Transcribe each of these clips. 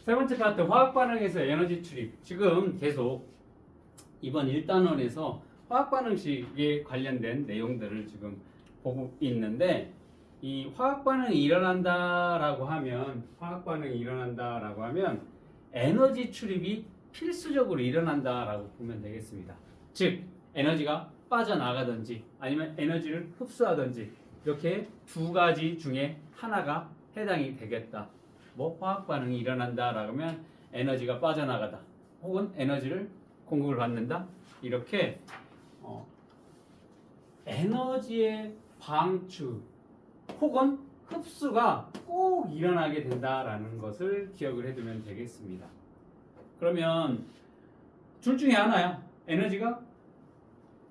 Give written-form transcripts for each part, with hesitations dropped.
세 번째 파트 화학 반응에서 에너지 출입. 지금 계속 이번 1단원에서 화학 반응식에 관련된 내용들을 지금 보고 있는데 이 화학 반응이 일어난다라고 하면 에너지 출입이 필수적으로 일어난다라고 보면 되겠습니다. 즉 에너지가 빠져나가든지 아니면 에너지를 흡수하든지 이렇게 두 가지 중에 하나가 해당이 되겠다. 뭐 화학 반응이 일어난다라고 하면 에너지가 빠져나가다 혹은 에너지를 공급을 받는다. 이렇게 에너지의 방출 혹은 흡수가 꼭 일어나게 된다라는 것을 기억을 해두면 되겠습니다. 그러면 둘 중에 하나야. 에너지가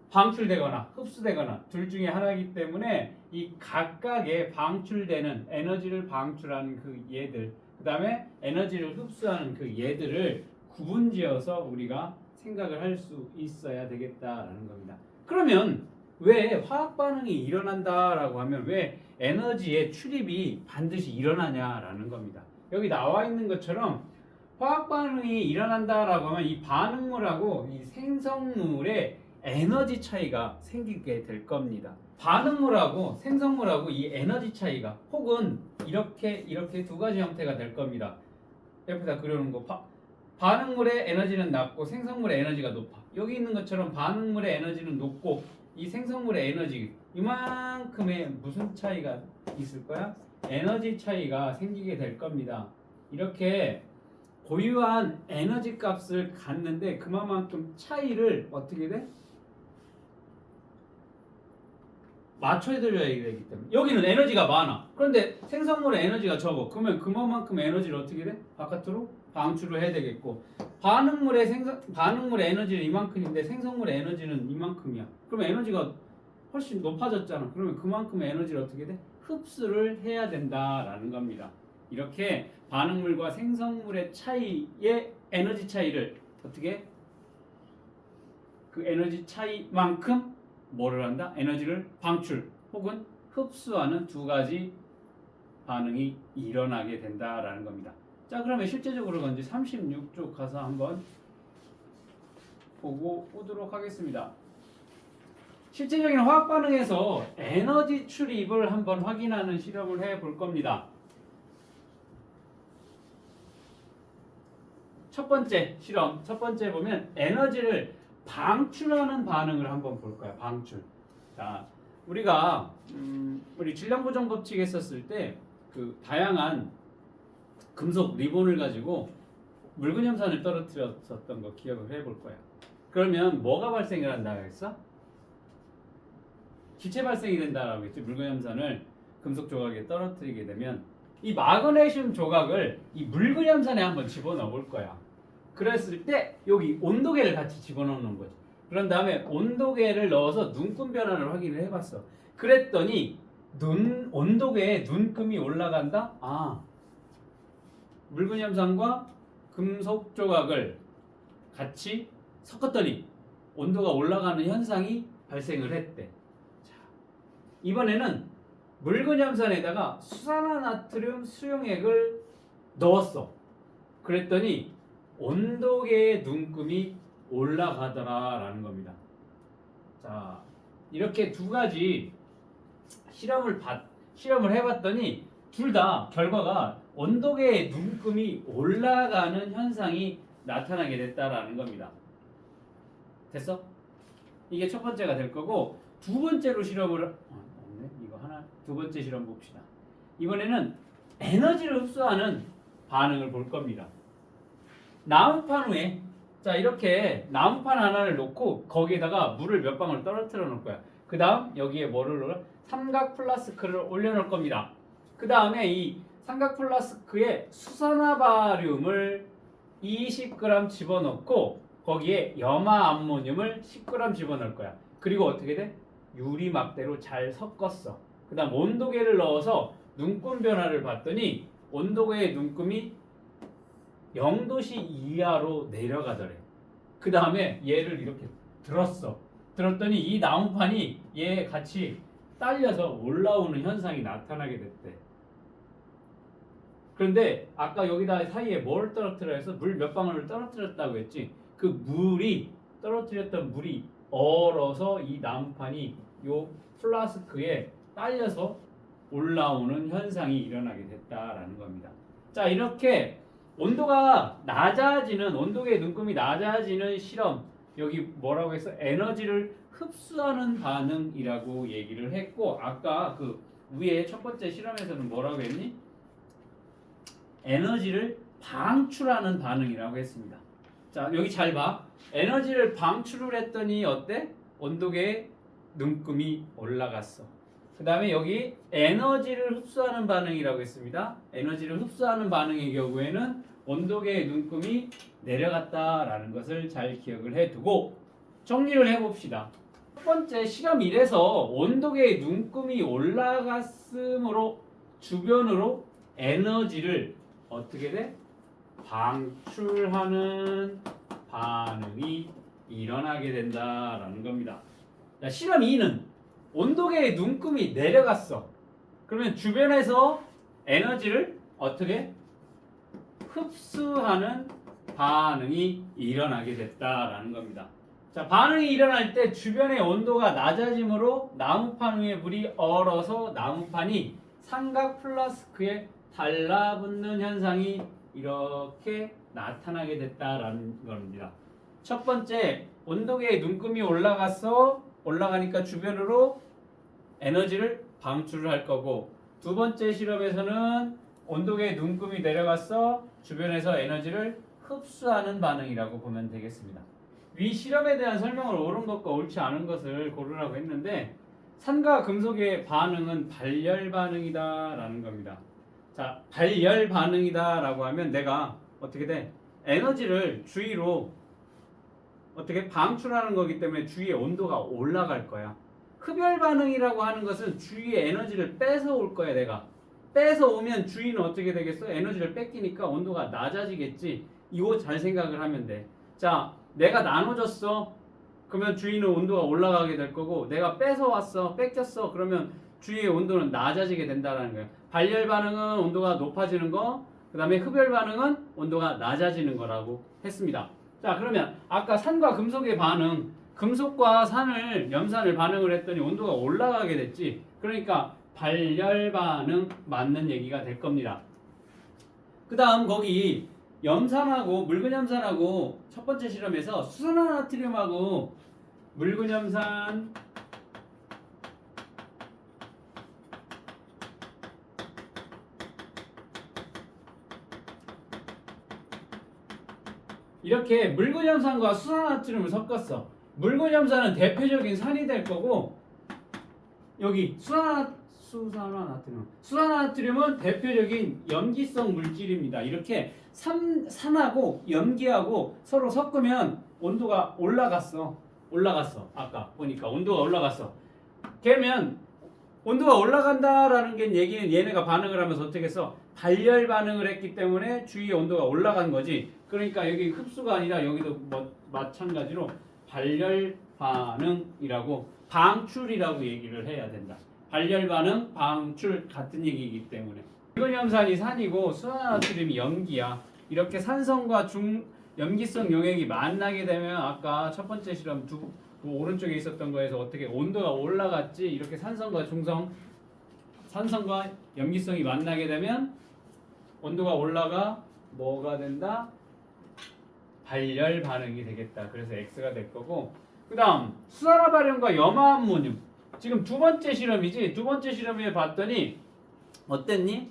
방출되거나 흡수되거나 둘 중에 하나이기 때문에 이 각각의 방출되는 에너지를 방출하는 그 얘들, 그 다음에 에너지를 흡수하는 그 얘들을 구분지어서 우리가 생각을 할 수 있어야 되겠다라는 겁니다. 그러면 왜 화학 반응이 일어난다라고 하면 왜 에너지의 출입이 반드시 일어나냐라는 겁니다. 여기 나와 있는 것처럼 화학 반응이 일어난다라고 하면 이 반응물하고 이 생성물의 에너지 차이가 생기게 될 겁니다. 반응물하고 생성물하고 이 에너지 차이가 혹은 이렇게 두 가지 형태가 될 겁니다. 옆에다 그려놓은 거 반응물의 에너지는 낮고 생성물의 에너지가 높아. 여기 있는 것처럼 반응물의 에너지는 높고 이 생성물의 에너지 이만큼의 무슨 차이가 있을 거야? 에너지 차이가 생기게 될 겁니다. 이렇게 고유한 에너지 값을 갖는데 그만큼 차이를 어떻게 돼? 맞춰드려야 되기 때문에 여기는 에너지가 많아. 그런데 생성물의 에너지가 적어. 그러면 그만큼 에너지를 어떻게 돼? 바깥으로 방출을 해야 되겠고 반응물의 에너지는 이만큼인데 생성물의 에너지는 이만큼이야. 그러면 에너지가 훨씬 높아졌잖아. 그러면 그만큼 에너지를 어떻게 돼? 흡수를 해야 된다라는 겁니다. 이렇게 반응물과 생성물의 차이의 에너지 차이를 어떻게 그 에너지 차이만큼 뭐를 한다? 에너지를 방출 혹은 흡수하는 두 가지 반응이 일어나게 된다라는 겁니다. 자, 그러면 실제적으로 먼저 36쪽 가서 한번 보고 오도록 하겠습니다. 실제적인 화학 반응에서 에너지 출입을 한번 확인하는 실험을 해볼 겁니다. 첫 번째 실험, 첫 번째 보면 에너지를 방출하는 반응을 한번 볼 거야. 방출. 자, 우리가 우리 질량보정 법칙 했었을 때 그 다양한 금속 리본을 가지고 물근염산을 떨어뜨렸었던 거 기억을 해볼 거야. 그러면 뭐가 발생을 한다고 했어? 기체 발생이 된다라고 했지. 물근염산을 금속 조각에 떨어뜨리게 되면 이 마그네슘 조각을 이 물근염산에 한번 집어넣어 볼 거야. 그랬을 때 여기 온도계를 같이 집어넣는 거지. 그런 다음에 온도계를 넣어서 눈금 변화를 확인을 해봤어. 그랬더니 온도계에 눈금이 올라간다? 물근염산과 금속 조각을 같이 섞었더니 온도가 올라가는 현상이 발생을 했대. 자, 이번에는 물근염산에다가 수산화나트륨 수용액을 넣었어. 그랬더니 온도계의 눈금이 올라가더라라는 겁니다. 자, 이렇게 두 가지 실험을 해봤더니 둘 다 결과가 온도계의 눈금이 올라가는 현상이 나타나게 됐다라는 겁니다. 됐어? 이게 첫 번째가 될 거고 두 번째로 실험을 두 번째 실험 봅시다. 이번에는 에너지를 흡수하는 반응을 볼 겁니다. 나무판 위에 자 이렇게 나무판 하나를 놓고 거기에다가 물을 몇 방울 떨어뜨려 놓을 거야. 그 다음 여기에 뭐를 넣어? 삼각 플라스크를 올려놓을 겁니다. 그 다음에 이 삼각 플라스크에 수산화바륨을 20g 집어넣고 거기에 염화암모늄을 10g 집어넣을 거야. 그리고 어떻게 돼? 유리막대로 잘 섞었어. 그 다음 온도계를 넣어서 눈금 변화를 봤더니 온도계의 눈금이 0도씨 이하로 내려가더래. 그 다음에 얘를 이렇게 들었어. 들었더니 이 나무판이 얘 같이 딸려서 올라오는 현상이 나타나게 됐대. 그런데 아까 여기다 사이에 뭘 떨어뜨려 해서 물 몇 방울을 떨어뜨렸다고 했지. 그 물이 떨어뜨렸던 물이 얼어서 이 나무판이 요 플라스크에 딸려서 올라오는 현상이 일어나게 됐다라는 겁니다. 자, 이렇게 온도가 낮아지는 온도계의 눈금이 낮아지는 실험, 여기 뭐라고 해서 에너지를 흡수하는 반응이라고 얘기를 했고, 아까 그 위에 첫 번째 실험에서는 뭐라고 했니? 에너지를 방출하는 반응이라고 했습니다. 자, 여기 잘 봐. 에너지를 방출을 했더니 어때? 온도계의 눈금이 올라갔어. 그 다음에 여기 에너지를 흡수하는 반응이라고 했습니다. 에너지를 흡수하는 반응의 경우에는 온도계의 눈금이 내려갔다라는 것을 잘 기억을 해두고 정리를 해봅시다. 첫 번째 실험 1에서 온도계의 눈금이 올라갔으므로 주변으로 에너지를 어떻게 돼? 방출하는 반응이 일어나게 된다라는 겁니다. 자, 실험 2는 온도계의 눈금이 내려갔어. 그러면 주변에서 에너지를 어떻게? 흡수하는 반응이 일어나게 됐다라는 겁니다. 자, 반응이 일어날 때 주변의 온도가 낮아지므로 나무판 위에 물이 얼어서 나무판이 삼각 플라스크에 달라붙는 현상이 이렇게 나타나게 됐다라는 겁니다. 첫 번째, 온도계의 눈금이 올라가니까 주변으로 에너지를 방출을 할 거고, 두 번째 실험에서는 온도계의 눈금이 내려가서 주변에서 에너지를 흡수하는 반응이라고 보면 되겠습니다. 위 실험에 대한 설명을 옳은 것과 옳지 않은 것을 고르라고 했는데, 산과 금속의 반응은 발열 반응이다라는 겁니다. 자, 발열 반응이다라고 하면 내가 어떻게 돼? 에너지를 주위로 어떻게 방출하는 거기 때문에 주위의 온도가 올라갈 거야. 흡열 반응이라고 하는 것은 주위의 에너지를 뺏어올 거야. 내가 뺏어오면 주위는 어떻게 되겠어? 에너지를 뺏기니까 온도가 낮아지겠지. 이거 잘 생각을 하면 돼. 자, 내가 나눠줬어. 그러면 주위는 온도가 올라가게 될 거고, 내가 뺏어왔어, 뺏겼어. 그러면 주위의 온도는 낮아지게 된다는 거예요. 발열 반응은 온도가 높아지는 거, 그 다음에 흡열 반응은 온도가 낮아지는 거라고 했습니다. 자, 그러면 아까 산과 금속의 반응, 금속과 염산을 반응을 했더니 온도가 올라가게 됐지. 그러니까 발열 반응 맞는 얘기가 될 겁니다. 그 다음 거기 염산하고 묽은 염산하고 첫 번째 실험에서 수산화나트륨하고 묽은 염산 이렇게 묽은 염산과 수산화나트륨을 섞었어. 묽은 염산은 대표적인 산이 될 거고, 여기 수산화나트륨은 대표적인 염기성 물질입니다. 이렇게 산하고 염기하고 서로 섞으면 온도가 올라갔어. 아까 보니까 온도가 올라갔어. 그러면 온도가 올라간다라는 게 얘기는 얘네가 반응을 하면서 어떻게 했어? 발열 반응을 했기 때문에 주위의 온도가 올라간 거지. 그러니까 여기 흡수가 아니라 여기도 마찬가지로 발열 반응이라고, 방출이라고 얘기를 해야 된다. 발열 반응, 방출 같은 얘기이기 때문에. 묽은 염산이 산이고 수산화나트륨이 염기야. 이렇게 산성과 염기성 용액이 만나게 되면 아까 첫 번째 실험 오른쪽에 있었던 거에서 어떻게 온도가 올라갔지. 이렇게 산성과 염기성이 만나게 되면 온도가 올라가 뭐가 된다? 발열 반응이 되겠다. 그래서 X가 될 거고, 그 다음 수산화 발연과 염화암모늄. 지금 두 번째 실험이지. 두 번째 실험에 봤더니 어땠니?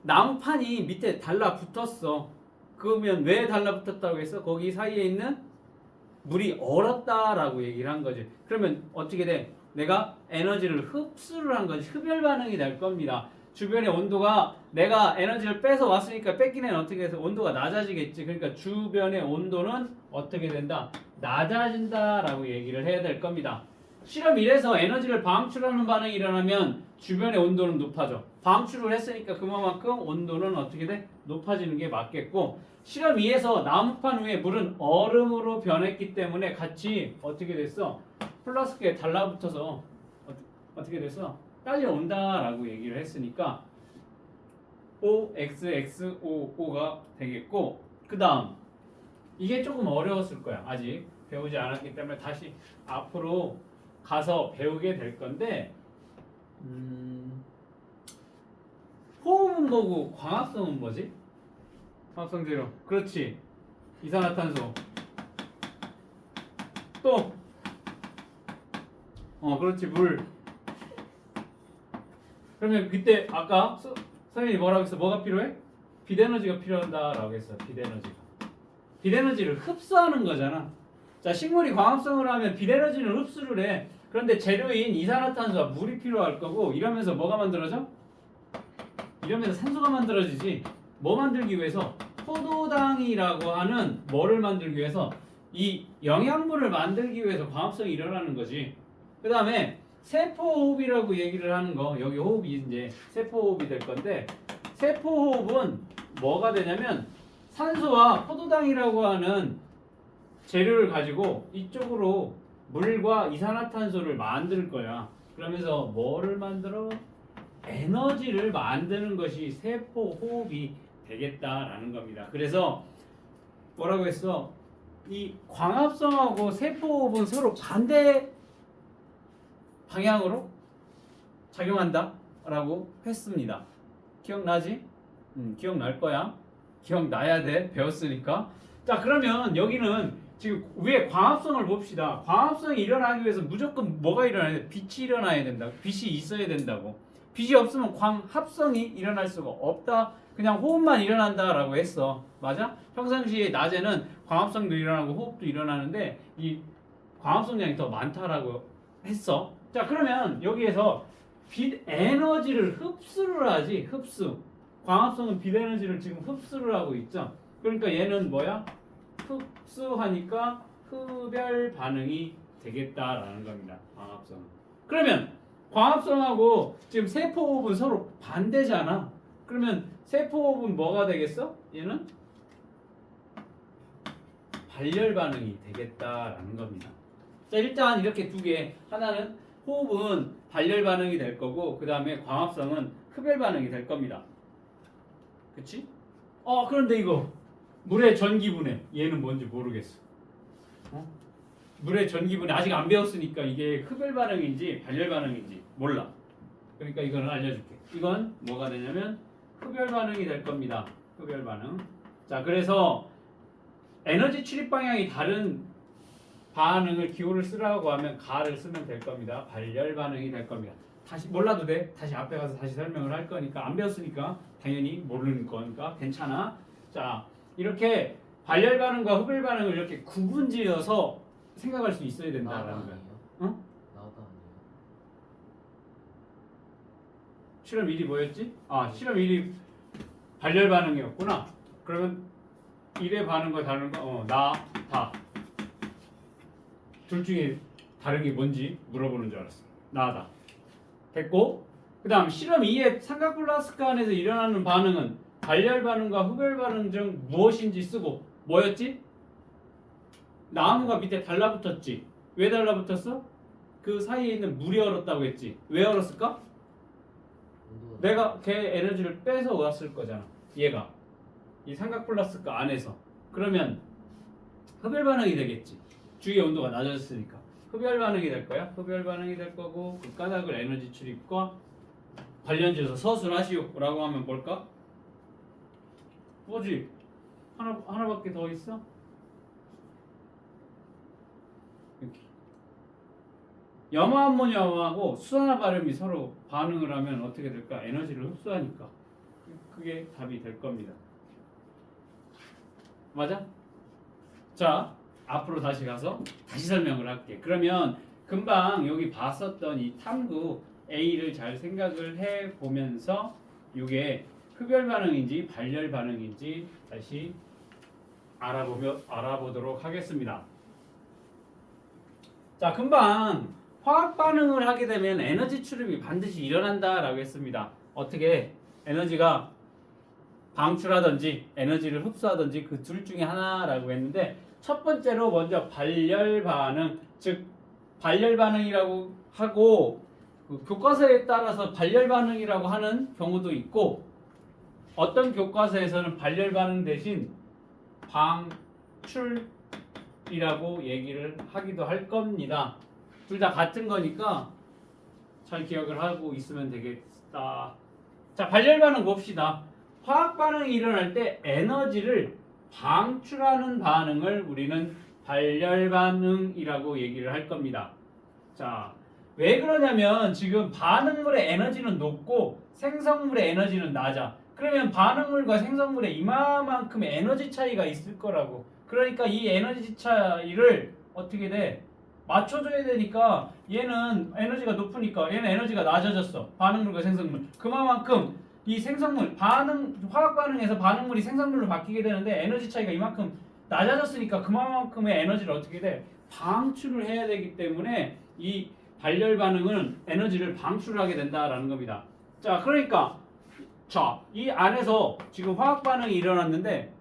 나무판이 밑에 달라붙었어. 그러면 왜 달라붙었다고 했어? 거기 사이에 있는 물이 얼었다라고 얘기를 한 거지. 그러면 어떻게 돼? 내가 에너지를 흡수를 한 거지. 흡열 반응이 될 겁니다. 주변의 온도가, 내가 에너지를 뺏어 왔으니까 뺏긴 애는 어떻게 해서 온도가 낮아지겠지. 그러니까 주변의 온도는 어떻게 된다? 낮아진다라고 얘기를 해야 될 겁니다. 실험 1에서 에너지를 방출하는 반응이 일어나면 주변의 온도는 높아져. 방출을 했으니까 그만큼 온도는 어떻게 돼? 높아지는 게 맞겠고, 실험 2에서 나무판 위에 물은 얼음으로 변했기 때문에 같이 어떻게 됐어? 플라스크에 달라붙어서 어떻게 됐어? 딸려온다라고 얘기를 했으니까 OXXOO가 되겠고, 그 다음 이게 조금 어려웠을 거야. 아직 배우지 않았기 때문에 다시 앞으로 가서 배우게 될 건데, 호흡은 뭐고 광합성은 뭐지? 광합성 재료. 그렇지. 이산화탄소. 또 그렇지, 물. 그러면 그때 아까 선생님이 뭐라고 했어? 뭐가 필요해? 빛에너지가 필요하다라고 했어. 빛에너지를 흡수하는 거잖아. 자, 식물이 광합성을 하면 빛에너지는 흡수를 해. 그런데 재료인 이산화탄소와 물이 필요할 거고, 이러면서 뭐가 만들어져? 이러면서 산소가 만들어지지. 뭐 만들기 위해서? 포도당이라고 하는 뭐를 만들기 위해서? 이 영양분을 만들기 위해서 광합성이 일어나는 거지. 그 다음에 세포호흡이라고 얘기를 하는 거, 여기 호흡이 이제 세포호흡이 될 건데, 세포호흡은 뭐가 되냐면 산소와 포도당이라고 하는 재료를 가지고 이쪽으로 물과 이산화탄소를 만들 거야. 그러면서 뭐를 만들어? 에너지를 만드는 것이 세포호흡이 되겠다라는 겁니다. 그래서 뭐라고 했어? 이 광합성하고 세포호흡은 서로 반대 방향으로 작용한다 라고 했습니다. 기억나지? 기억날 거야. 기억나야 돼. 배웠으니까. 자, 그러면 여기는 지금 위에 광합성을 봅시다. 광합성이 일어나기 위해서 무조건 뭐가 일어나야 돼? 빛이 일어나야 된다. 빛이 있어야 된다고. 빛이 없으면 광합성이 일어날 수가 없다. 그냥 호흡만 일어난다라고 했어. 맞아? 평상시에 낮에는 광합성도 일어나고 호흡도 일어나는데 이 광합성량이 더 많다라고 했어. 자, 그러면 여기에서 빛 에너지를 흡수를 하지. 흡수. 광합성은 빛 에너지를 지금 흡수를 하고 있죠. 그러니까 얘는 뭐야? 흡수하니까 흡열 반응이 되겠다라는 겁니다. 광합성은. 그러면 광합성하고 지금 세포호흡은 서로 반대잖아. 그러면 세포호흡은 뭐가 되겠어? 얘는 발열 반응이 되겠다라는 겁니다. 자, 일단 이렇게 두 개. 하나는 호흡은 발열 반응이 될 거고, 그 다음에 광합성은 흡열 반응이 될 겁니다. 그치? 그런데 이거 물의 전기분해, 얘는 뭔지 모르겠어. 물의 전기분해 아직 안 배웠으니까 이게 흡열 반응인지 발열 반응인지 몰라. 그러니까 이거는 알려줄게. 이건 뭐가 되냐면 흡열 반응이 될 겁니다. 흡열 반응. 자, 그래서 에너지 출입 방향이 다른 반응을 기호를 쓰라고 하면 가를 쓰면 될 겁니다. 발열 반응이 될 겁니다. 다시 몰라도 돼. 다시 앞에 가서 다시 설명을 할 거니까, 안 배웠으니까 당연히 모르는 거니까 괜찮아. 자, 이렇게 발열 반응과 흡열 반응을 이렇게 구분지어서 생각할 수 있어야 된다라는 거야. 응? 나오다 아니에요? 실험 1이 뭐였지? 실험 1이 발열 반응이었구나. 그러면 1의 반응과 다른 거, 나, 다. 둘 중에 다른 게 뭔지 물어보는 줄 알았어. 나다. 됐고, 그 다음 실험 2의 삼각 플라스크 안에서 일어나는 반응은 발열 반응과 흡열 반응 중 무엇인지 쓰고, 뭐였지? 나무가 밑에 달라붙었지. 왜 달라붙었어? 그 사이에 있는 물이 얼었다고 했지. 왜 얼었을까? 내가 걔 에너지를 빼서 왔을 거잖아. 얘가 이 삼각 플라스크 안에서. 그러면 흡열 반응이 되겠지. 주위의 온도가 낮아졌으니까 흡열 반응이 될 거야. 흡열 반응이 될 거고, 그 까닭을 에너지 출입과 관련지어서 서술하시오라고 하면 뭘까? 뭐지? 하나밖에 더 있어? 이렇게. 염화암모니아하고 수산화발염이 서로 반응을 하면 어떻게 될까? 에너지를 흡수하니까. 그게 답이 될 겁니다. 맞아? 자, 앞으로 다시 가서 다시 설명을 할게. 그러면 금방 여기 봤었던 이 탐구 A를 잘 생각을 해 보면서 이게 흡열 반응인지 발열 반응인지 다시 알아보도록 하겠습니다. 자, 금방 화학 반응을 하게 되면 에너지 출입이 반드시 일어난다라고 했습니다. 어떻게? 에너지가 방출하든지 에너지를 흡수하든지 그 둘 중에 하나라고 했는데, 첫 번째로 먼저 발열 반응, 즉 발열 반응이라고 하고, 그 교과서에 따라서 발열 반응이라고 하는 경우도 있고, 어떤 교과서에서는 발열 반응 대신 방출이라고 얘기를 하기도 할 겁니다. 둘 다 같은 거니까 잘 기억을 하고 있으면 되겠다. 자, 발열 반응 봅시다. 화학 반응이 일어날 때 에너지를 방출하는 반응을 우리는 발열 반응이라고 얘기를 할 겁니다. 자, 왜 그러냐면 지금 반응물의 에너지는 높고 생성물의 에너지는 낮아. 그러면 반응물과 생성물의 이만큼의 에너지 차이가 있을 거라고. 그러니까 이 에너지 차이를 어떻게 돼? 맞춰줘야 되니까 얘는 에너지가 높으니까 얘는 에너지가 낮아졌어. 반응물과 생성물. 그만큼 이 생성물 화학 반응에서 반응물이 생성물로 바뀌게 되는데 에너지 차이가 이만큼 낮아졌으니까 그만큼의 에너지를 어떻게 돼? 방출을 해야 되기 때문에 이 발열 반응은 에너지를 방출하게 된다라는 겁니다. 자, 그러니까 이 안에서 지금 화학 반응이 일어났는데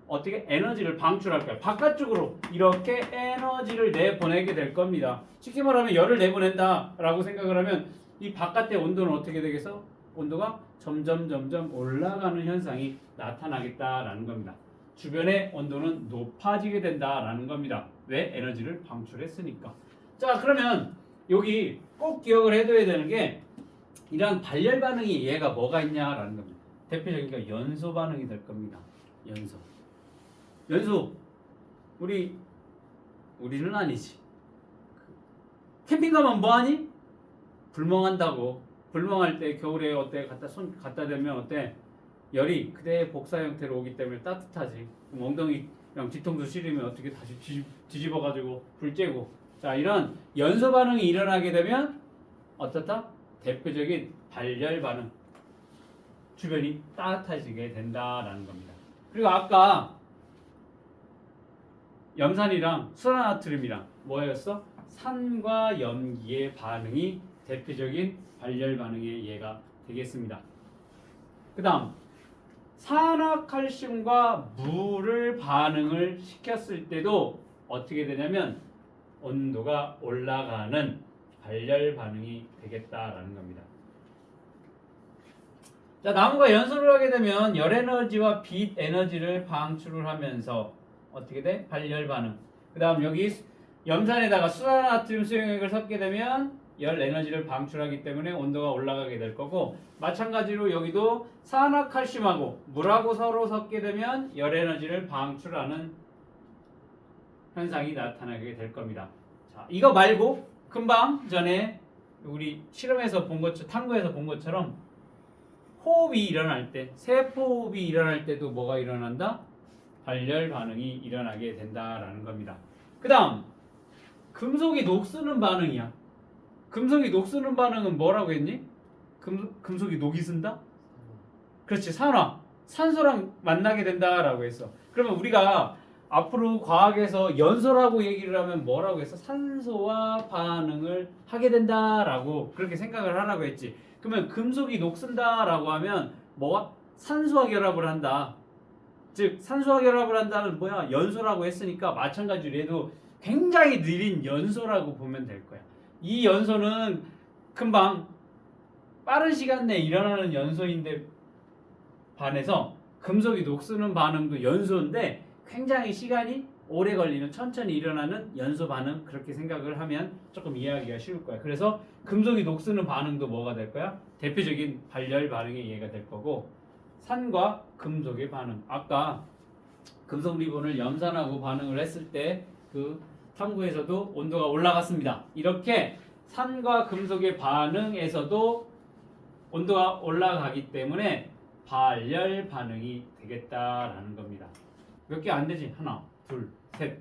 어떻게 에너지를 방출할 거야. 바깥쪽으로 이렇게 에너지를 내보내게 될 겁니다. 쉽게 말하면 열을 내보낸다라고 생각을 하면 이 바깥의 온도는 어떻게 되겠어? 온도가 점점 올라가는 현상이 나타나겠다라는 겁니다. 주변의 온도는 높아지게 된다라는 겁니다. 왜? 에너지를 방출했으니까. 자, 그러면 여기 꼭 기억을 해둬야 되는 게 이러한 발열 반응이 얘가 뭐가 있냐라는 겁니다. 대표적인 게 연소 반응이 될 겁니다. 연소. 우리는 아니지. 캠핑 가면 뭐하니? 불멍한다고. 불멍할 때 겨울에 어때? 손 갖다 대면 어때? 열이 그대의 복사 형태로 오기 때문에 따뜻하지. 그럼 엉덩이랑 뒤통수 시리면 어떻게 다시 뒤집어가지고 불 쬐고. 자, 이런 연소 반응이 일어나게 되면 어떻다? 대표적인 발열 반응. 주변이 따뜻해지게 된다라는 겁니다. 그리고 아까 염산이랑 수산나트륨이랑 뭐였어? 산과 염기의 반응이 대표적인 발열 반응의 예가 되겠습니다. 그 다음 산화칼슘과 물을 반응을 시켰을 때도 어떻게 되냐면 온도가 올라가는 발열 반응이 되겠다라는 겁니다. 자, 나무가 연소를 하게 되면 열 에너지와 빛 에너지를 방출을 하면서 어떻게 돼? 발열 반응. 그 다음 여기 염산에다가 수산나트륨 수용액을 섞게 되면 열 에너지를 방출하기 때문에 온도가 올라가게 될 거고, 마찬가지로 여기도 산화칼슘하고 물하고 서로 섞게 되면 열 에너지를 방출하는 현상이 나타나게 될 겁니다. 자, 이거 말고 금방 전에 우리 실험에서 본 것처럼, 탐구에서 본 것처럼 호흡이 일어날 때, 세포호흡이 일어날 때도 뭐가 일어난다? 발열 반응이 일어나게 된다라는 겁니다. 그 다음 금속이 녹쓰는 반응이야. 금속이 녹쓰는 반응은 뭐라고 했니? 금속이 녹이 쓴다? 그렇지, 산화. 산소랑 만나게 된다라고 했어. 그러면 우리가 앞으로 과학에서 연소라고 얘기를 하면 뭐라고 했어? 산소와 반응을 하게 된다라고 그렇게 생각을 하라고 했지. 그러면 금속이 녹슨다라고 하면 뭐가? 산소와 결합을 한다. 즉 산소와 결합을 한다는 뭐야? 연소라고 했으니까 마찬가지로 얘도 굉장히 느린 연소라고 보면 될 거야. 이 연소는 금방 빠른 시간 내에 일어나는 연소인데 반해서 금속이 녹쓰는 반응도 연소인데 굉장히 시간이 오래 걸리는 천천히 일어나는 연소 반응, 그렇게 생각을 하면 조금 이해하기가 쉬울 거야. 그래서 금속이 녹쓰는 반응도 뭐가 될 거야? 대표적인 발열 반응의 예가 될 거고, 산과 금속의 반응. 아까 금속 리본을 염산하고 반응을 했을 때 그 탐구에서도 온도가 올라갔습니다. 이렇게 산과 금속의 반응에서도 온도가 올라가기 때문에 발열 반응이 되겠다라는 겁니다. 몇 개 안 되지? 하나, 둘, 셋,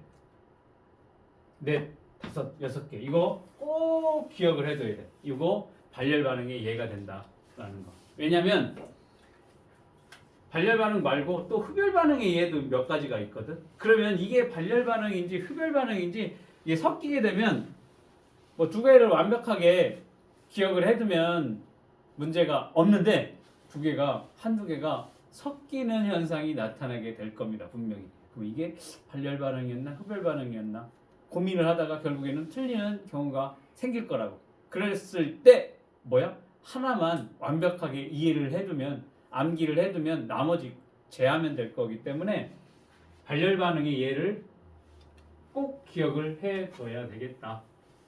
넷, 다섯, 여섯 개. 이거 꼭 기억을 해둬야 돼. 이거 발열 반응의 예가 된다라는 거. 왜냐면 발열 반응 말고 또 흡열 반응의 예도 몇 가지가 있거든. 그러면 이게 발열 반응인지 흡열 반응인지 이게 섞이게 되면 뭐 두 개를 완벽하게 기억을 해두면 문제가 없는데 한두 개가 섞이는 현상이 나타나게 될 겁니다. 분명히. 그럼 이게 발열 반응이었나 흡열 반응이었나 고민을 하다가 결국에는 틀리는 경우가 생길 거라고. 그랬을 때 뭐야? 하나만 완벽하게 이해를 해두면 암기를 해두면 나머지 제하면 될 거기 때문에 발열 반응의 예를 꼭 기억을 해둬야 되겠다.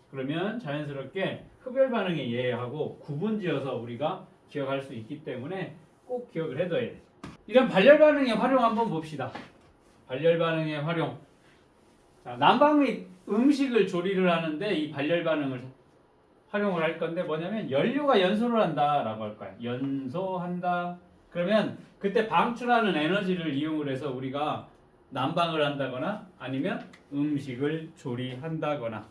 그러면 자연스럽게 흡열 반응의 예하고 구분지어서 우리가 기억할 수 있기 때문에 꼭 기억을 해둬야 돼. 이런 발열 반응의 활용 한번 봅시다. 발열 반응의 활용. 자, 난방 및 음식을 조리를 하는데 이 발열 반응을 활용을 할 건데 뭐냐면 연료가 연소를 한다라고 할 거야. 연소한다. 그러면 그때 방출하는 에너지를 이용을 해서 우리가 난방을 한다거나 아니면 음식을 조리한다거나.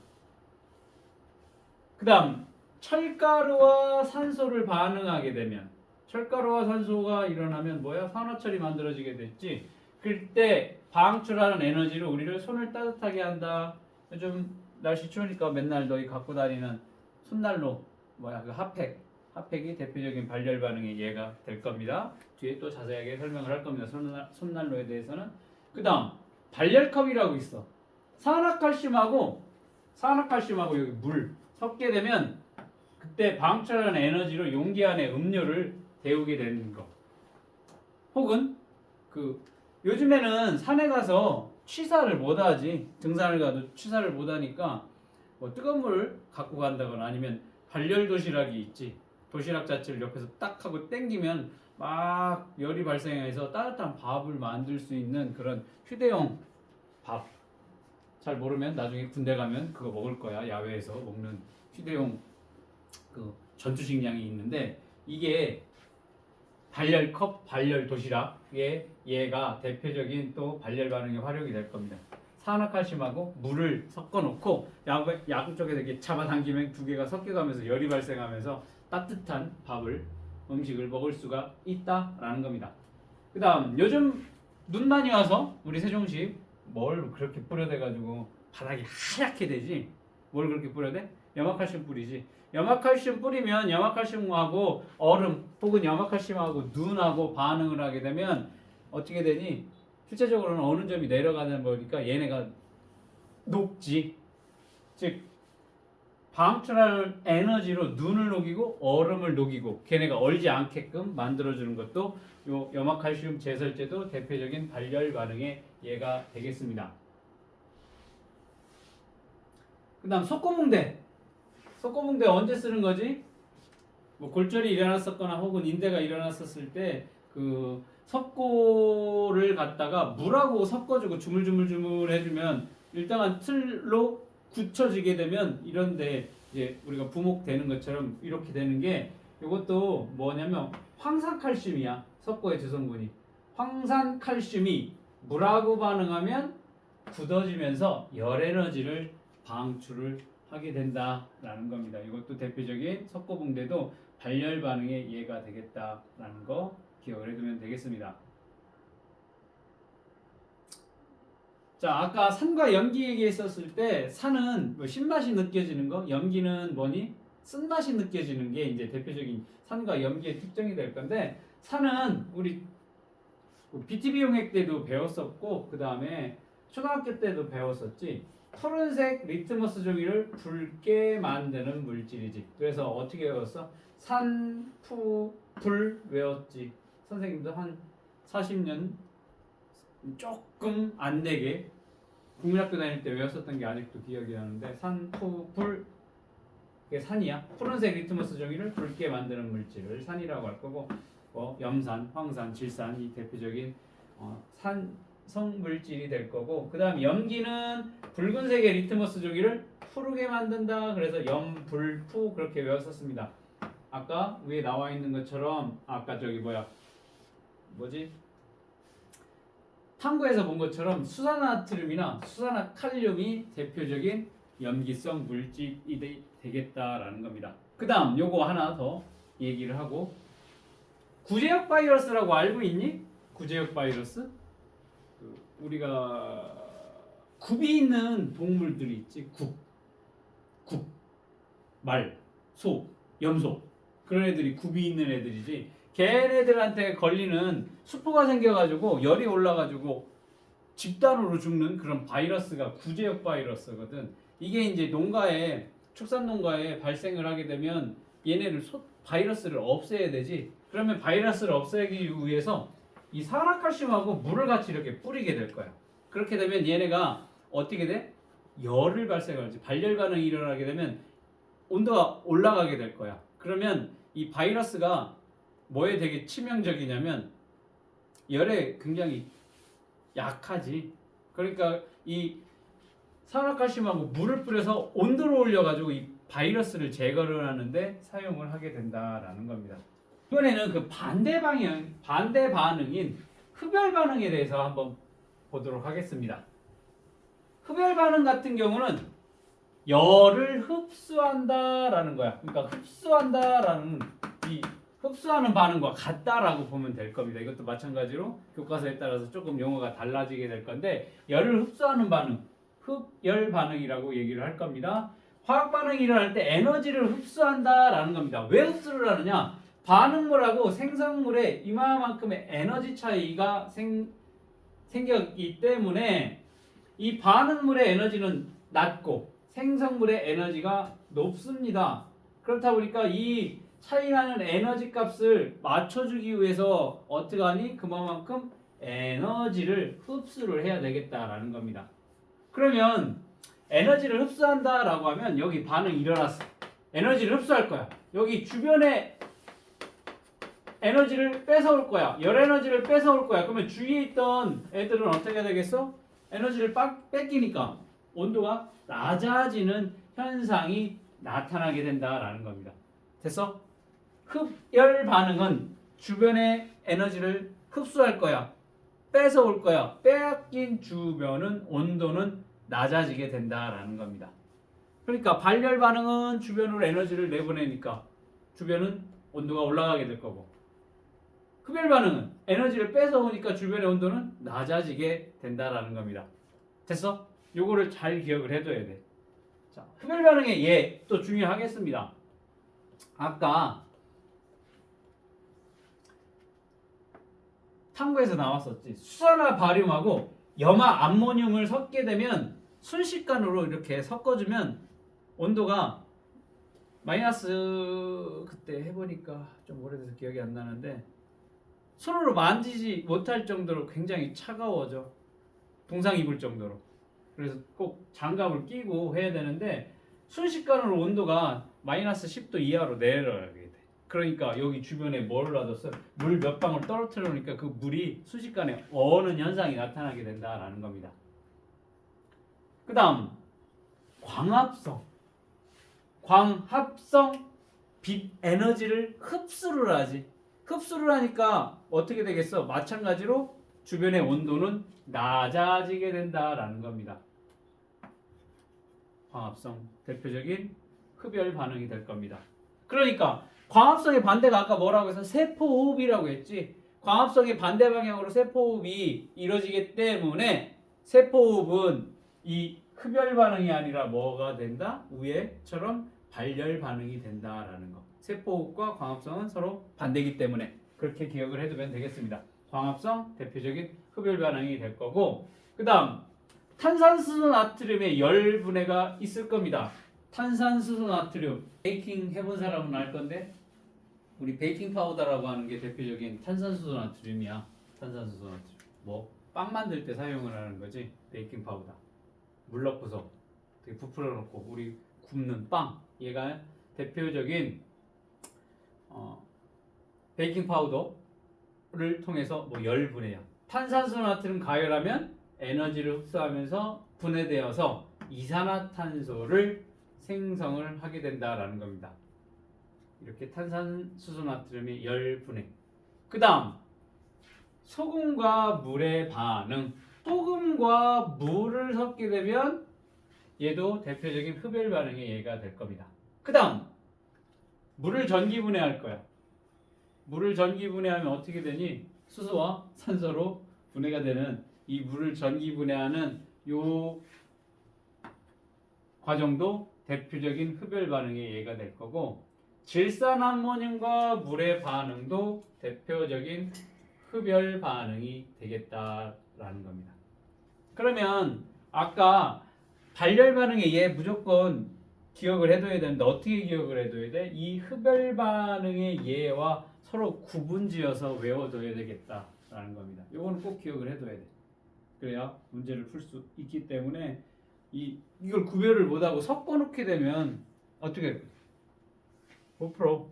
그다음 철가루와 산소를 반응하게 되면 철가루와 산소가 일어나면 뭐야? 산화철이 만들어지게 됐지. 그때 방출하는 에너지로 우리를 손을 따뜻하게 한다. 요즘 날씨 추우니까 맨날 너희 갖고 다니는 손난로 뭐야 그 핫팩이 대표적인 발열 반응의 예가 될 겁니다. 뒤에 또 자세하게 설명을 할 겁니다. 손난로에 대해서는. 그다음 발열컵이라고 있어. 산화칼슘하고 여기 물 섞게 되면 그때 방출하는 에너지로 용기 안에 음료를 데우게 되는 거. 혹은 그 요즘에는 산에 가서 취사를 못 하지. 등산을 가도 취사를 못 하니까 뭐 뜨거운 물 갖고 간다거나 아니면 발열 도시락이 있지. 도시락 자체를 옆에서 딱 하고 땡기면 막 열이 발생해서 따뜻한 밥을 만들 수 있는 그런 휴대용 밥. 잘 모르면 나중에 군대 가면 그거 먹을 거야. 야외에서 먹는 휴대용 그 전투식량이 있는데 이게 발열컵, 발열 도시락의 얘가 대표적인 또 발열 반응의 활용이 될 겁니다. 산화칼슘하고 물을 섞어 놓고 야구 쪽에서 이렇게 잡아당기면 두 개가 섞여가면서 열이 발생하면서 따뜻한 음식을 먹을 수가 있다라는 겁니다. 그 다음 요즘 눈 많이 와서 우리 세종시 뭘 그렇게 뿌려대가지고 바닥이 하얗게 되지? 뭘 그렇게 뿌려대? 염화칼슘 뿌리지. 염화칼슘 뿌리면 염화칼슘하고 얼음 혹은 염화칼슘하고 눈하고 반응을 하게 되면 어떻게 되니? 실제적으로는 어느 점이 내려가는 거니까 얘네가 녹지. 즉 방출하는 에너지로 눈을 녹이고 얼음을 녹이고 걔네가 얼지 않게끔 만들어주는 것도 요 염화칼슘 제설제도 대표적인 발열 반응의 예가 되겠습니다. 그 다음 속고뭉대 언제 쓰는 거지? 뭐 골절이 일어났었거나 혹은 인대가 일어났었을 때 그 석고를 갖다가 물하고 섞어주고 주물주물 해주면 일정한 틀로 굳혀지게 되면 이런데 이제 우리가 부목되는 것처럼 이렇게 되는 게 이것도 뭐냐면 황산칼슘이야. 석고의 주성분이 황산칼슘이 물하고 반응하면 굳어지면서 열 에너지를 방출을 하게 된다라는 겁니다. 이것도 대표적인 석고붕대도 발열 반응의 예가 되겠다라는 거 기억을 해두면 되겠습니다. 자, 아까 산과 염기 얘기했었을 때 산은 뭐 신맛이 느껴지는 거, 염기는 뭐니? 쓴맛이 느껴지는 게 이제 대표적인 산과 염기의 특징이 될 건데 산은 우리 BTB 용액 때도 배웠었고 그 다음에 초등학교 때도 배웠었지. 푸른색 리트머스 종이를 붉게 만드는 물질이지. 그래서 어떻게 외웠어? 산, 푸, 불 외웠지. 선생님도 한 40년 조금 안 되게 국민학교 다닐 때 외웠었던 게 아직도 기억이 나는데 산, 푸, 불 그게 산이야. 푸른색 리트머스 종이를 붉게 만드는 물질을 산이라고 할 거고 염산, 황산, 질산 이 대표적인 산성 물질이 될 거고 그 다음 염기는 붉은색의 리트머스 종이를 푸르게 만든다. 그래서 염불푸 그렇게 외웠었습니다. 아까 위에 나와 있는 것처럼 아까 저기 탐구에서 본 것처럼 수산화나트륨이나 수산화칼륨이 대표적인 염기성 물질이 되겠다라는 겁니다. 그 다음 요거 하나 더 얘기를 하고 구제역 바이러스라고 알고 있니? 구제역 바이러스? 우리가 굽이 있는 동물들이 있지. 굽, 말, 소, 염소 그런 애들이 굽이 있는 애들이지. 걔네들한테 걸리는 수포가 생겨가지고 열이 올라가지고 집단으로 죽는 그런 바이러스가 구제역 바이러스거든. 이게 이제 축산 농가에 발생을 하게 되면 얘네를 바이러스를 없애야 되지. 그러면 바이러스를 없애기 위해서 이 산화칼슘하고 물을 같이 이렇게 뿌리게 될 거야. 그렇게 되면 얘네가 어떻게 돼? 열을 발생하지. 발열 반응이 일어나게 되면 온도가 올라가게 될 거야. 그러면 이 바이러스가 뭐에 되게 치명적이냐면 열에 굉장히 약하지. 그러니까 이 산화칼슘하고 물을 뿌려서 온도를 올려가지고 이 바이러스를 제거를 하는데 사용을 하게 된다라는 겁니다. 이번에는 그 반대 반응인 흡열 반응에 대해서 한번 보도록 하겠습니다. 흡열 반응 같은 경우는 열을 흡수한다라는 거야. 그러니까 흡수한다라는 이 흡수하는 반응과 같다라고 보면 될 겁니다. 이것도 마찬가지로 교과서에 따라서 조금 용어가 달라지게 될 건데 열을 흡수하는 반응, 흡열 반응이라고 얘기를 할 겁니다. 화학 반응이 일어날 때 에너지를 흡수한다라는 겁니다. 왜 흡수를 하느냐? 반응물하고 생성물의 이만큼의 에너지 차이가 생겼기 때문에 이 반응물의 에너지는 낮고 생성물의 에너지가 높습니다. 그렇다 보니까 이 차이나는 에너지 값을 맞춰주기 위해서 어떻게 하니? 그만큼 에너지를 흡수를 해야 되겠다라는 겁니다. 그러면 에너지를 흡수한다라고 하면 여기 반응이 일어났어. 에너지를 흡수할 거야. 여기 주변에 에너지를 뺏어올 거야. 열 에너지를 뺏어올 거야. 그러면 주위에 있던 애들은 어떻게 되겠어? 에너지를 뺏기니까 온도가 낮아지는 현상이 나타나게 된다라는 겁니다. 됐어? 흡열 반응은 주변의 에너지를 흡수할 거야. 뺏어올 거야. 뺏긴 주변은 온도는 낮아지게 된다라는 겁니다. 그러니까 발열 반응은 주변으로 에너지를 내보내니까 주변은 온도가 올라가게 될 거고, 흡열 반응은 에너지를 뺏어오니까 주변의 온도는 낮아지게 된다라는 겁니다. 됐어? 요거를 잘 기억을 해둬야 돼. 자, 흡열 반응의 예 또 중요하겠습니다. 아까 탐구에서 나왔었지. 수산화 바륨하고 염화 암모늄을 섞게 되면 순식간으로 이렇게 섞어주면 온도가 마이너스, 그때 해보니까 좀 오래돼서 기억이 안 나는데 손으로 만지지 못할 정도로 굉장히 차가워져. 동상 입을 정도로. 그래서 꼭 장갑을 끼고 해야 되는데 순식간으로 온도가 마이너스 10도 이하로 내려가게 돼. 그러니까 여기 주변에 뭘 놔뒀어? 물 몇 방울 떨어뜨려 놓으니까 그 물이 순식간에 어는 현상이 나타나게 된다라는 겁니다. 그 다음 광합성. 광합성 빛 에너지를 흡수를 하지. 흡수를 하니까 어떻게 되겠어? 마찬가지로 주변의 온도는 낮아지게 된다라는 겁니다. 광합성 대표적인 흡열 반응이 될 겁니다. 그러니까 광합성의 반대가 아까 뭐라고 해서 세포호흡이라고 했지. 광합성의 반대 방향으로 세포호흡이 이루어지기 때문에 세포호흡은 이 흡열 반응이 아니라 뭐가 된다? 위에처럼 발열 반응이 된다라는 거. 세포호흡과 광합성은 서로 반대이기 때문에 그렇게 기억을 해두면 되겠습니다. 광합성 대표적인 흡열 반응이 될 거고, 그 다음 탄산수소 나트륨의 열 분해가 있을 겁니다. 탄산수소 나트륨 베이킹 해본 사람은 알 건데 우리 베이킹 파우더라고 하는 게 대표적인 탄산수소 나트륨이야. 탄산수소 나트륨 뭐 빵 만들 때 사용을 하는 거지. 베이킹 파우더 물 넣고서 되게 부풀어 놓고 우리 굽는 빵, 얘가 대표적인 베이킹 파우더를 통해서 뭐 열 분해야. 탄산수소 나트륨 가열하면 에너지를 흡수하면서 분해되어서 이산화탄소를 생성을 하게 된다라는 겁니다. 이렇게 탄산수소 나트륨의 열 분해. 그 다음 소금과 물의 반응. 소금과 물을 섞게 되면 얘도 대표적인 흡열 반응의 예가 될 겁니다. 그 다음 물을 전기 분해할 거야. 물을 전기 분해하면 어떻게 되니? 수소와 산소로 분해가 되는 이 물을 전기 분해하는 요 과정도 대표적인 흡열 반응의 예가 될 거고, 질산암모늄과 물의 반응도 대표적인 흡열 반응이 되겠다라는 겁니다. 그러면 아까 발열 반응의 예 무조건 기억을 해둬야 되는데 어떻게 기억을 해둬야 돼? 이 흡열 반응의 예와 서로 구분지어서 외워둬야 되겠다라는 겁니다. 요거는 꼭 기억을 해둬야 돼. 그래야 문제를 풀 수 있기 때문에 이걸 구별을 못하고 섞어놓게 되면 어떻게 할까요? 못 풀어.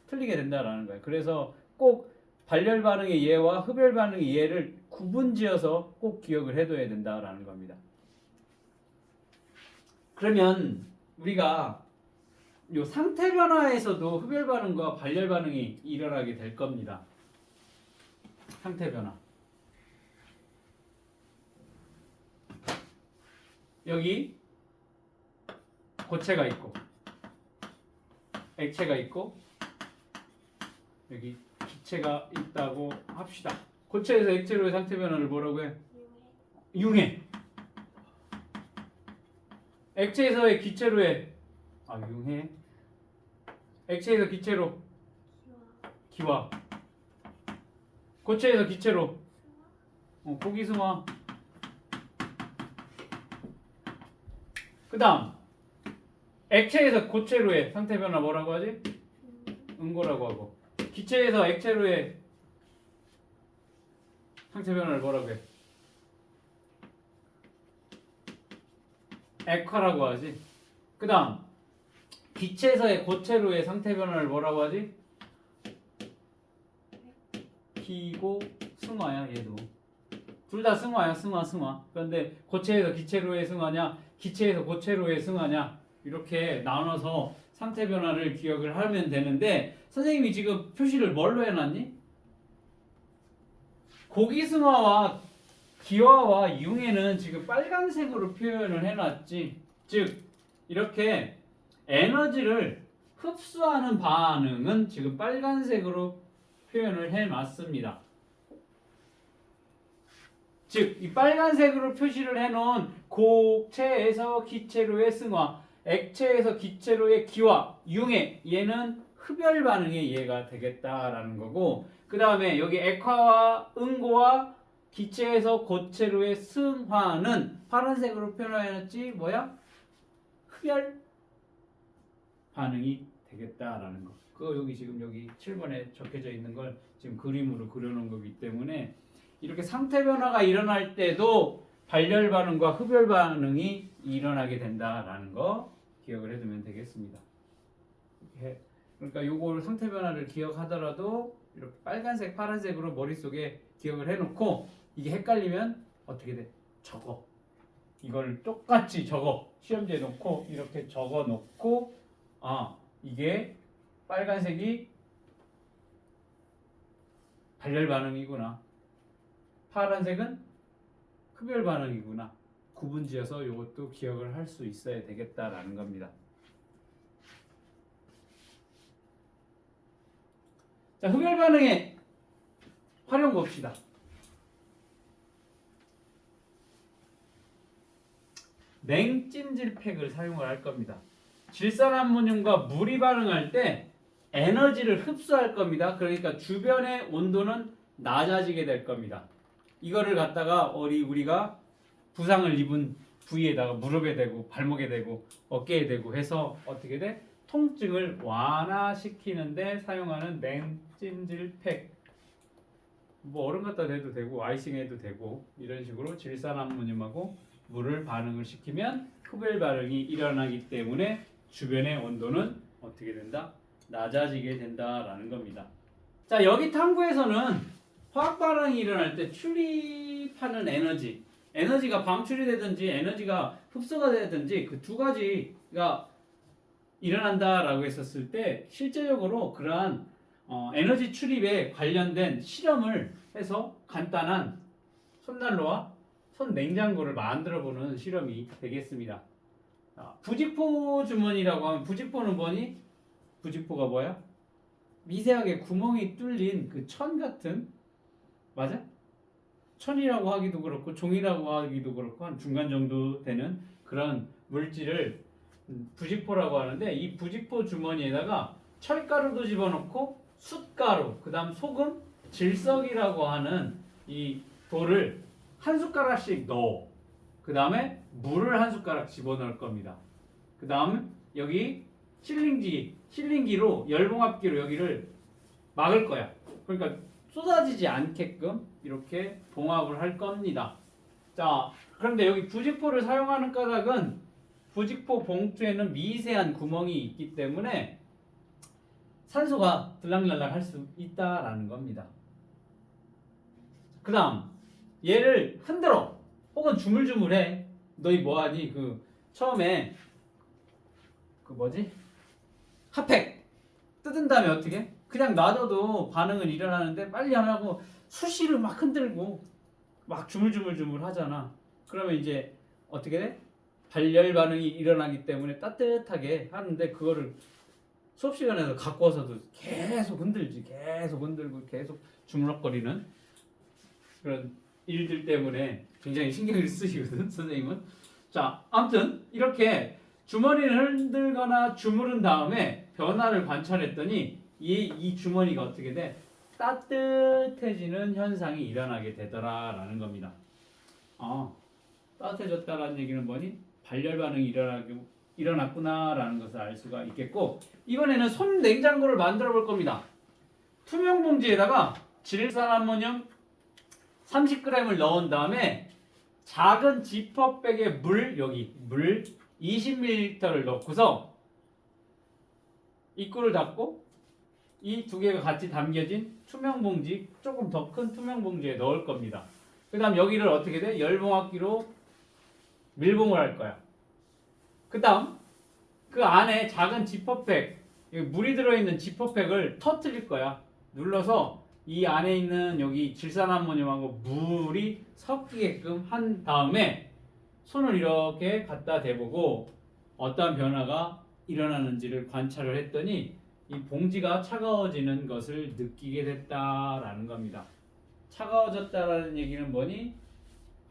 틀리게 된다라는 거예요. 그래서 꼭 발열 반응의 예와 흡열 반응의 예를 구분지어서 꼭 기억을 해둬야 된다라는 겁니다. 그러면 우리가 요 상태 변화에서도 흡열 반응과 발열 반응이 일어나게 될 겁니다. 상태 변화. 여기 고체가 있고 액체가 있고 여기 기체가 있다고 합시다. 고체에서 액체로의 상태 변화를 뭐라고 해? 융해. 액체에서의 기체로의 융해. 액체에서 기체로 기화. 고체에서 기체로 고기승화. 그 다음 액체에서 고체로의 상태 변화 뭐라고 하지? 응고라고 하고, 기체에서 액체로의 상태 변화를 뭐라고 해? 액화라고 하지. 그 다음 기체에서의 고체로의 상태 변화를 뭐라고 하지? 기고 승화야. 얘도 둘 다 승화야. 승화. 그런데 고체에서 기체로의 승화냐, 기체에서 고체로의 승화냐, 이렇게 나눠서 상태 변화를 기억을 하면 되는데, 선생님이 지금 표시를 뭘로 해놨니? 고기승화와 기화와 융해는 지금 빨간색으로 표현을 해놨지. 즉 이렇게 에너지를 흡수하는 반응은 지금 빨간색으로 표현을 해놨습니다. 즉 이 빨간색으로 표시를 해놓은 고체에서 기체로의 승화, 액체에서 기체로의 기화, 융해, 얘는 흡열 반응의 예가 되겠다라는 거고, 그 다음에 여기 액화와 응고와 기체에서 고체로의 승화는 파란색으로 표현해놨지 뭐야? 흡열 반응이 되겠다라는 거. 그거 여기 지금 여기 7번에 적혀져 있는 걸 지금 그림으로 그려놓은 거기 때문에, 이렇게 상태 변화가 일어날 때도 발열 반응과 흡열 반응이 일어나게 된다라는 거 기억을 해두면 되겠습니다. 그러니까 요걸 상태 변화를 기억하더라도 이렇게 빨간색, 파란색으로 머릿속에 기억을 해놓고, 이게 헷갈리면 어떻게 돼? 적어. 이걸 똑같이 적어. 시험지에 놓고 이렇게 적어 놓고, 이게 빨간색이 발열 반응이구나, 파란색은 흡열 반응이구나, 구분지어서 이것도 기억을 할 수 있어야 되겠다라는 겁니다. 자, 흡열 반응의 활용 봅시다. 냉찜질팩을 사용을 할 겁니다. 질산암모늄과 물이 반응할 때 에너지를 흡수할 겁니다. 그러니까 주변의 온도는 낮아지게 될 겁니다. 이거를 갖다가 우리가 부상을 입은 부위에다가 무릎에 대고 발목에 대고 어깨에 대고 해서 어떻게 돼? 통증을 완화시키는데 사용하는 냉찜질팩. 뭐 얼음 갖다 대도 되고 아이싱 해도 되고, 이런 식으로 질산암모늄하고 물을 반응을 시키면 흡열 반응이 일어나기 때문에 주변의 온도는 어떻게 된다? 낮아지게 된다라는 겁니다. 자, 여기 탐구에서는 화학 반응이 일어날 때 출입하는 에너지가 방출이 되든지 에너지가 흡수가 되든지 그 두 가지가 일어난다라고 했었을 때, 실제적으로 그러한 에너지 출입에 관련된 실험을 해서 간단한 손난로와 손냉장고를 만들어 보는 실험이 되겠습니다. 부직포 주머니라고 하면, 부직포는 뭐니? 부직포가 뭐야? 미세하게 구멍이 뚫린 그 천 같은, 맞아? 천이라고 하기도 그렇고 종이라고 하기도 그렇고 한 중간 정도 되는 그런 물질을 부직포라고 하는데, 이 부직포 주머니에다가 철가루도 집어넣고 숯가루, 그 다음 소금, 질석이라고 하는 이 돌을 한 숟가락씩 넣어. 그 다음에 물을 한 숟가락 집어넣을 겁니다. 그 다음 여기 실링기로, 열봉합기로 여기를 막을 거야. 그러니까 쏟아지지 않게끔 이렇게 봉합을 할 겁니다. 자, 그런데 여기 부직포를 사용하는 까닭은 부직포 봉투에는 미세한 구멍이 있기 때문에 산소가 들락날락 할 수 있다라는 겁니다. 그 다음 얘를 흔들어 혹은 주물주물해. 너희 뭐하니? 처음에 뭐지? 핫팩 뜯은 다음에 어떻게? 그냥 놔둬도 반응은 일어나는데 빨리 안 하고 수시로 막 흔들고 막 주물주물 하잖아. 그러면 이제 어떻게 돼? 발열 반응이 일어나기 때문에 따뜻하게 하는데 그거를 수업 시간에서 갖고 와서도 계속 흔들지. 계속 흔들고 계속 주물럭거리는 그런 일들 때문에 굉장히 신경을 쓰시거든, 선생님은. 자, 아무튼 이렇게 주머니를 흔들거나 주무른 다음에 변화를 관찰했더니 이 주머니가 어떻게 돼? 따뜻해지는 현상이 일어나게 되더라라는 겁니다. 따뜻해졌다라는 얘기는 뭐니? 발열 반응이 일어났구나라는 것을 알 수가 있겠고, 이번에는 손 냉장고를 만들어 볼 겁니다. 투명 봉지에다가 질산암모늄 30g을 넣은 다음에 작은 지퍼백에 물 20ml를 넣고서 입구를 닫고 이 두 개가 같이 담겨진 투명 봉지, 조금 더 큰 투명 봉지에 넣을 겁니다. 그 다음 여기를 어떻게 돼? 열봉합기로 밀봉을 할 거야. 그 다음 그 안에 작은 지퍼백, 물이 들어있는 지퍼백을 터뜨릴 거야. 눌러서 이 안에 있는 여기 질산암모늄하고 물이 섞이게끔 한 다음에 손을 이렇게 갖다 대보고 어떠한 변화가 일어나는지를 관찰을 했더니 이 봉지가 차가워지는 것을 느끼게 됐다라는 겁니다. 차가워졌다라는 얘기는 뭐니?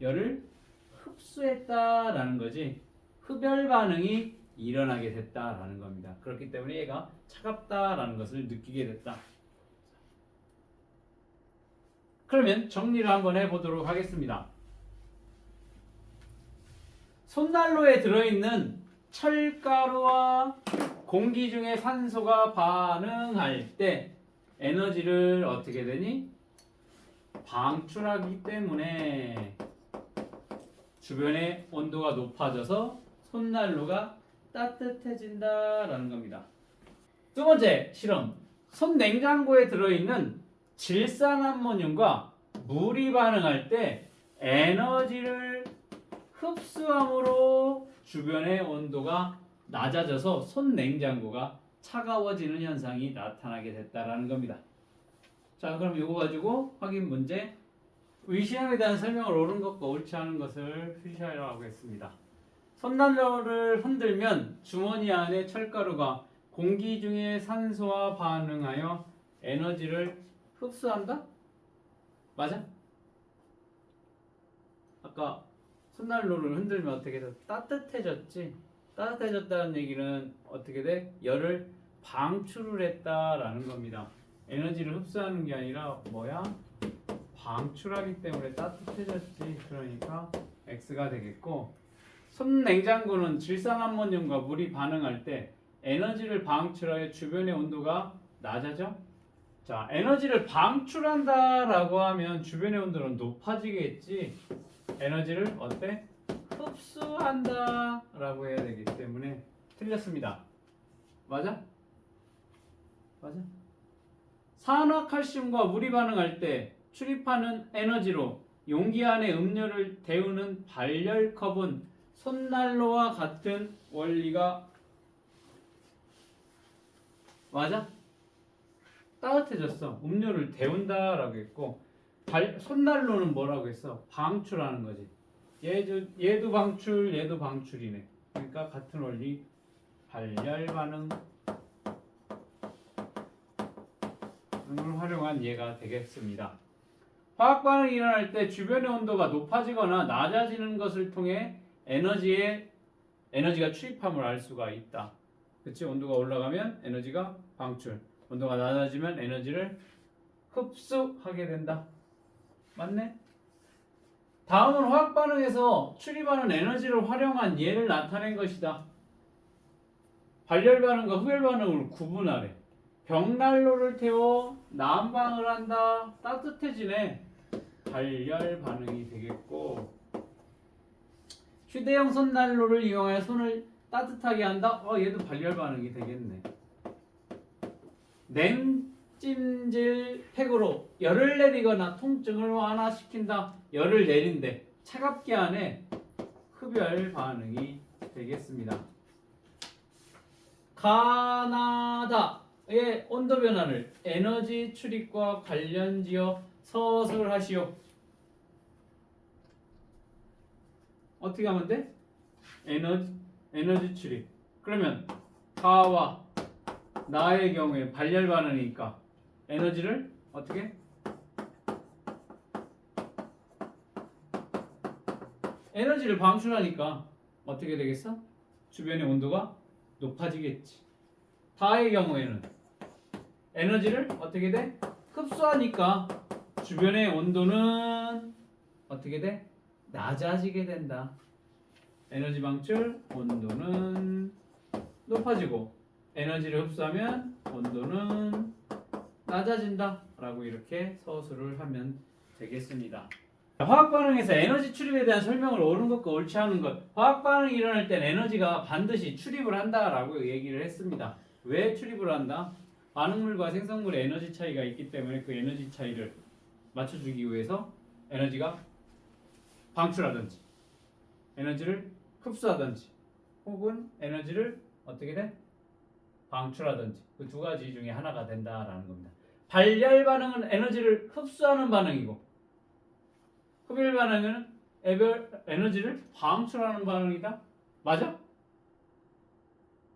열을 흡수했다라는 거지. 흡열 반응이 일어나게 됐다라는 겁니다. 그렇기 때문에 얘가 차갑다라는 것을 느끼게 됐다. 그러면 정리를 한번 해보도록 하겠습니다. 손난로에 들어있는 철가루와 공기 중에 산소가 반응할 때 에너지를 어떻게 되니? 방출하기 때문에 주변의 온도가 높아져서 손난로가 따뜻해진다라는 겁니다. 두 번째 실험. 손 냉장고에 들어있는 질산암모늄과 물이 반응할 때 에너지를 흡수함으로 주변의 온도가 낮아져서 손 냉장고가 차가워지는 현상이 나타나게 됐다라는 겁니다. 자, 그럼 이거 가지고 확인 문제, 시험에 대한 설명을 옳은 것과 옳지 않은 것을 표시하려고 했습니다. 손난로를 흔들면 주머니 안에 철가루가 공기 중에 산소와 반응하여 에너지를 흡수한다? 맞아? 아까 손난로를 흔들면 어떻게 돼? 따뜻해졌지? 따뜻해졌다는 얘기는 어떻게 돼? 열을 방출을 했다라는 겁니다. 에너지를 흡수하는 게 아니라 뭐야? 방출하기 때문에 따뜻해졌지. 그러니까 X가 되겠고, 손 냉장고는 질산암모늄과 물이 반응할 때 에너지를 방출하여 주변의 온도가 낮아져? 자, 에너지를 방출한다라고 하면 주변의 온도는 높아지겠지. 에너지를 어때? 흡수한다라고 해야 되기 때문에 틀렸습니다. 맞아? 맞아? 산화칼슘과 물이 반응할 때 출입하는 에너지로 용기 안에 음료를 데우는 발열컵은 손난로와 같은 원리가 맞아? 따뜻해졌어. 음료를 데운다라고 했고, 손난로는 뭐라고 했어? 방출하는 거지. 얘도 방출, 얘도 방출이네. 그러니까 같은 원리, 발열 반응을 활용한 예가 되겠습니다. 화학 반응이 일어날 때 주변의 온도가 높아지거나 낮아지는 것을 통해 에너지가 출입함을 알 수가 있다. 그치? 온도가 올라가면 에너지가 방출, 온도가 낮아지면 에너지를 흡수하게 된다. 맞네? 다음은 화학 반응에서 출입하는 에너지를 활용한 예를 나타낸 것이다. 발열 반응과 흡열 반응을 구분하래. 벽난로를 태워 난방을 한다. 따뜻해지네. 발열 반응이 되겠고, 휴대용 손난로를 이용하여 손을 따뜻하게 한다. 얘도 발열 반응이 되겠네. 냉찜질 팩으로 열을 내리거나 통증을 완화시킨다. 열을 내린대. 차갑게 하네. 흡열 반응이 되겠습니다. 가나다의 온도 변화를 에너지 출입과 관련지어 서술하시오. 어떻게 하면 돼? 에너지 출입. 그러면 가와 나의 경우에 발열 반응이니까 에너지를 어떻게? 에너지를 방출하니까 어떻게 되겠어? 주변의 온도가 높아지겠지. 다의 경우에는 에너지를 어떻게 돼? 흡수하니까 주변의 온도는 어떻게 돼? 낮아지게 된다. 에너지 방출, 온도는 높아지고 에너지를 흡수하면 온도는 낮아진다 라고 이렇게 서술을 하면 되겠습니다. 화학 반응에서 에너지 출입에 대한 설명을 옳은 것과 옳지 않은 것. 화학 반응이 일어날 땐 에너지가 반드시 출입을 한다라고 얘기를 했습니다. 왜 출입을 한다? 반응물과 생성물의 에너지 차이가 있기 때문에 그 에너지 차이를 맞춰주기 위해서 에너지가 방출하든지 에너지를 흡수하든지 혹은 에너지를 어떻게 돼? 방출하든지 그 두 가지 중에 하나가 된다라는 겁니다. 발열 반응은 에너지를 흡수하는 반응이고 흡열 반응은 에너지를 방출하는 반응이다. 맞아?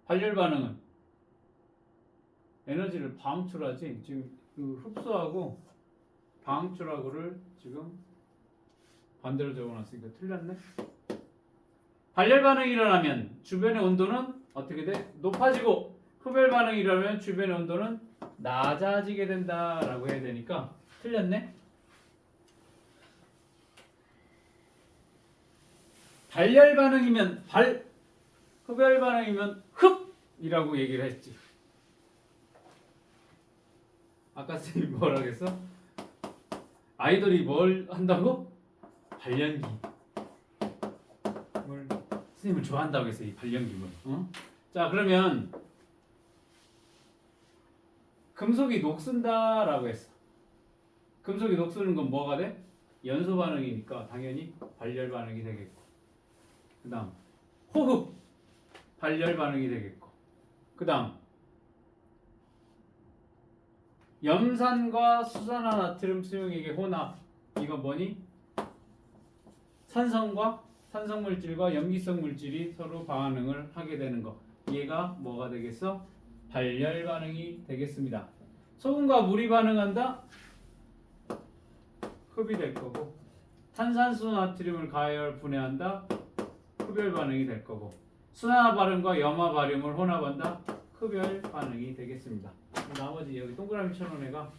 발열 반응은 에너지를 방출하지. 지금 그 흡수하고 방출하고를 지금 반대로 적어놨으니까 틀렸네. 발열 반응이 일어나면 주변의 온도는 어떻게 돼? 높아지고 흡열 반응이 일어나면 주변의 온도는 낮아지게 된다라고 해야 되니까 틀렸네. 발열 반응이면 발, 흡열 반응이면 흡이라고 얘기를 했지. 아까 선생님이 뭐라 그랬어? 아이돌이 뭘 한다고? 발연기. 선생님을 좋아한다고 했어, 이 발연기물. 자, 그러면 금속이 녹슨다라고 했어. 금속이 녹쓰는 건 뭐가 돼? 연소 반응이니까 당연히 발열 반응이 되겠고. 그 다음 호흡 발열 반응이 되겠고 그 다음 염산과 수산화나트륨 수용액의 혼합 이건 뭐니? 산성과 산성물질과 염기성 물질이 서로 반응을 하게 되는 거 얘가 뭐가 되겠어? 발열 반응이 되겠습니다. 소금과 물이 반응한다? 흡이 될 거고 탄산수 나트륨을 가열 분해한다? 흡열 반응이 될 거고 수산화 발음과 염화 발음을 혼합한다. 흡열 반응이 되겠습니다. 나머지 여기 동그라미 쳐놓은 애가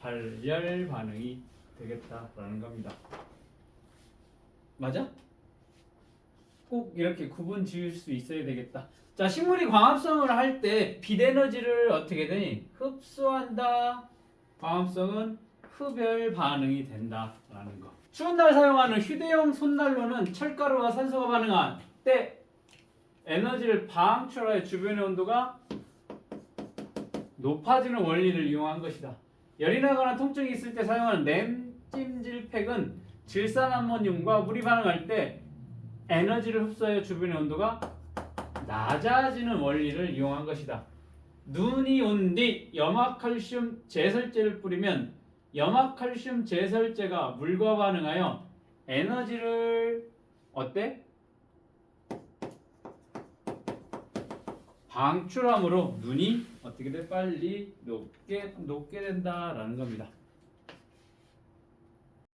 발열 반응이 되겠다라는 겁니다. 맞아? 꼭 이렇게 구분 지을 수 있어야 되겠다. 자, 식물이 광합성을 할 때 빛에너지를 어떻게 되니? 흡수한다. 광합성은 흡열 반응이 된다라는 거. 추운 날 사용하는 휴대용 손난로는 철가루와 산소가 반응한 때 에너지를 방출하여 주변의 온도가 높아지는 원리를 이용한 것이다. 열이 나거나 통증이 있을 때 사용하는 냉찜질팩은 질산암모늄과 물이 반응할 때 에너지를 흡수하여 주변의 온도가 낮아지는 원리를 이용한 것이다. 눈이 온 뒤 염화칼슘 제설제를 뿌리면 염화칼슘 제설제가 물과 반응하여 에너지를 어때? 방출함으로 눈이 어떻게 돼? 빨리 녹게 된다라는 겁니다.